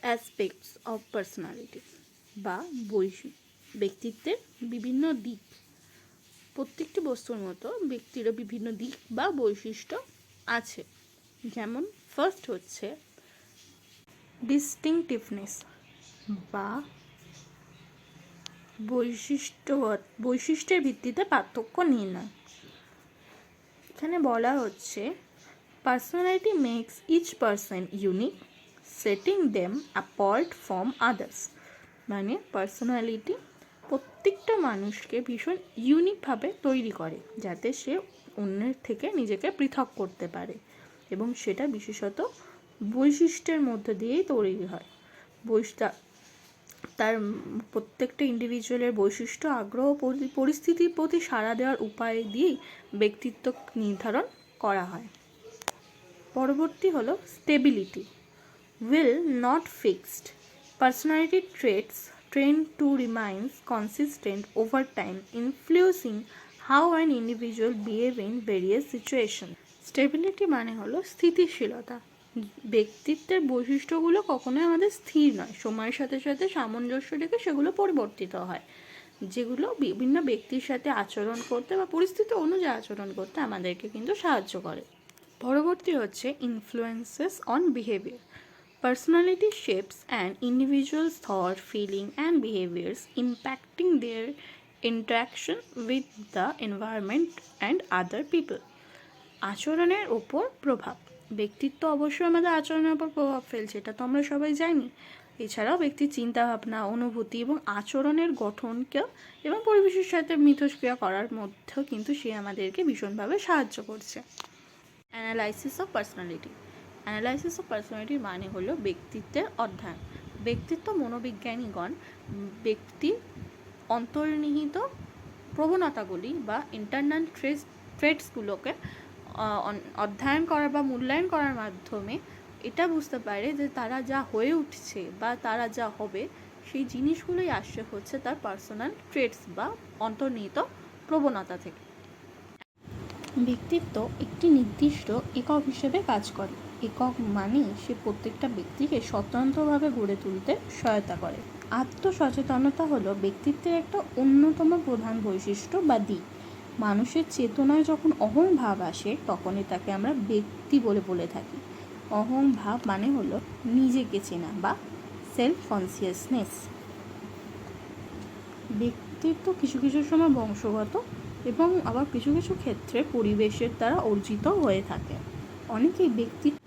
Aspects of personality বা ব্যক্তিত্বের বিভিন্ন দিক। প্রত্যেকটি বস্তুর মতো ব্যক্তিরও বিভিন্ন দিক বা বৈশিষ্ট্য আছে। যেমন ফার্স্ট হচ্ছে ডিস্টিংটিভনেস বা বৈশিষ্ট্যের ভিত্তিতে পার্থক্য নির্ণয়। এখানে বলা হচ্ছে personality makes each person unique, setting them apart from others. মানে পার্সোনালিটি প্রত্যেকটা মানুষকে ভীষণ ইউনিকভাবে তৈরি করে, যাতে সে অন্যের থেকে নিজেকে পৃথক করতে পারে, এবং সেটা বিশেষত বৈশিষ্ট্যের মধ্য দিয়েই তৈরি হয়। তার প্রত্যেকটা ইন্ডিভিজুয়ালের বৈশিষ্ট্য, আগ্রহ, পরিস্থিতির প্রতি সাড়া দেওয়ার উপায় দিয়েই ব্যক্তিত্ব নির্ধারণ করা হয়। পরবর্তী হলো stability. Will not fixed. Personality traits tend to remain consistent over time, influencing how an individual behave in various situations. Stability মানে হলো স্থিতিশীলতা। ব্যক্তিত্বের বৈশিষ্ট্যগুলো কখনোই আমাদের স্থির নয়, সময়ের সাথে সাথে সামঞ্জস্য রেখে সেগুলো পরিবর্তিত হয়, যেগুলো বিভিন্ন ব্যক্তির সাথে আচরণ করতে বা পরিস্থিতি অনুযায়ী আচরণ করতে আমাদেরকে কিন্তু সাহায্য করে। পরবর্তী হচ্ছে influences on behaviour. Personality shapes an individual's thought, feeling, and behaviors, impacting their interaction with the environment and other people. আচরণের ওপর প্রভাব। ব্যক্তিত্ব অবশ্যই আমাদের আচরণের ওপর প্রভাব ফেলছে, এটা তো আমরা সবাই জানি। এছাড়াও ব্যক্তির চিন্তাভাবনা, অনুভূতি এবং আচরণের গঠনকে এবং পরিবেশের সাথে মিথস্ক্রিয়া করার মধ্যেও কিন্তু সে আমাদেরকে ভীষণভাবে সাহায্য করছে। Analysis of personality. Analysis of পার্সোনালিটির মানে হলো ব্যক্তিত্বের অধ্যয়ন। ব্যক্তিত্ব মনোবিজ্ঞানীগণ ব্যক্তির অন্তর্নিহিত প্রবণতাগুলি বা ইন্টারনাল ট্রেটসগুলোকে অধ্যয়ন করা বা মূল্যায়ন করার মাধ্যমে এটা বুঝতে পারে যে তারা যা হয়ে উঠছে বা তারা যা হবে সেই জিনিসগুলোই আসছে হচ্ছে তার পার্সোনাল ট্রেটস বা অন্তর্নিহিত প্রবণতা থেকে। ব্যক্তিত্ব একটি নির্দিষ্ট একক হিসেবে কাজ করে। একক মানে সে প্রত্যেকটা ব্যক্তিকে স্বতন্ত্রভাবে গড়ে তুলতে সহায়তা করে। আত্মসচেতনতা হলো ব্যক্তিত্বের একটা অন্যতম প্রধান বৈশিষ্ট্য বা দিক। মানুষের চেতনায় যখন অহং ভাব আসে তখনই তাকে আমরা ব্যক্তি বলে থাকি। অহং ভাব মানে হলো নিজেকে চেনা বা সেলফ কনসিয়াসনেস। ব্যক্তিত্ব কিছু কিছু সময় বংশগত এবং আবার কিছু কিছু ক্ষেত্রে পরিবেশের দ্বারা অর্জিত হয়ে থাকে। অনেকেই ব্যক্তিত্ব